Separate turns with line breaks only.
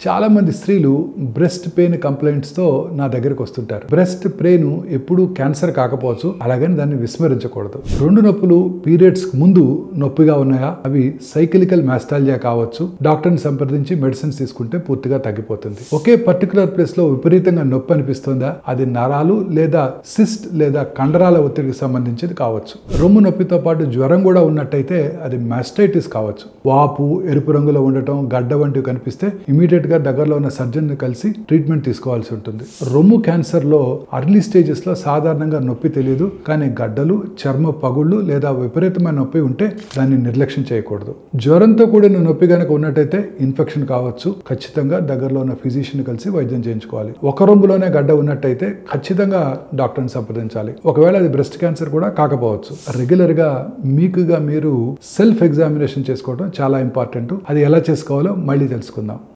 చాలా మంది స్త్రీలు బ్రెస్ట్ పెయిన్ కంప్లైంట్స్ తో నా దగ్గరకు వస్తుంటారు. బ్రెస్ట్ పెయిన్ ఎప్పుడు క్యాన్సర్ కాకపోవచ్చు, అలాగని దాన్ని విస్మరించకూడదు. రెండు నొప్పులు పీరియడ్స్ ముందు నొప్పిగా ఉన్నాయా, అవి సైకిలికల్ మాస్టాల్జియా కావచ్చు. డాక్టర్ని సంప్రదించి మెడిసిన్స్ తీసుకుంటే పూర్తిగా తగ్గిపోతుంది. ఒకే పర్టికులర్ ప్లేస్ లో విపరీతంగా నొప్పి అనిపిస్తుందా, అది నరాలు లేదా సిస్ట్ లేదా కండరాల ఒత్తిడికి సంబంధించింది కావచ్చు. రొమ్ము నొప్పితో పాటు జ్వరం కూడా ఉన్నట్టయితే అది మాస్టైటిస్ కావచ్చు. వాపు, ఎరుపు రంగులో ఉండటం, గడ్డ వంటివి కనిపిస్తే ఇమీడియట్ గా దగ్గరలో ఉన్న సర్జన్ ని కలిసి ట్రీట్మెంట్ తీసుకోవాల్సి ఉంటుంది. రొమ్ము క్యాన్సర్ లో అర్లీ స్టేజెస్ లో సాధారణంగా నొప్పి తెలియదు, కానీ గడ్డలు, చర్మ పగుళ్ళు లేదా విపరీతమైన నొప్పి ఉంటే దాన్ని నిర్లక్ష్యం చేయకూడదు. జ్వరంతో కూడిన నొప్పి కనుక ఉన్నట్టయితే ఇన్ఫెక్షన్ కావచ్చు. ఖచ్చితంగా దగ్గరలో ఉన్న ఫిజిషియన్ కలిసి వైద్యం చేయించుకోవాలి. ఒక రొమ్ములోనే గడ్డ ఉన్నట్టయితే ఖచ్చితంగా డాక్టర్ని సంప్రదించాలి. ఒకవేళ అది బ్రెస్ట్ క్యాన్సర్ కూడా కాకపోవచ్చు. రెగ్యులర్ గా మీకుగా మీరు సెల్ఫ్ ఎగ్జామినేషన్ చేసుకోవడం చాలా ఇంపార్టెంట్. అది ఎలా చేసుకోవాలో మళ్ళీ తెలుసుకుందాం.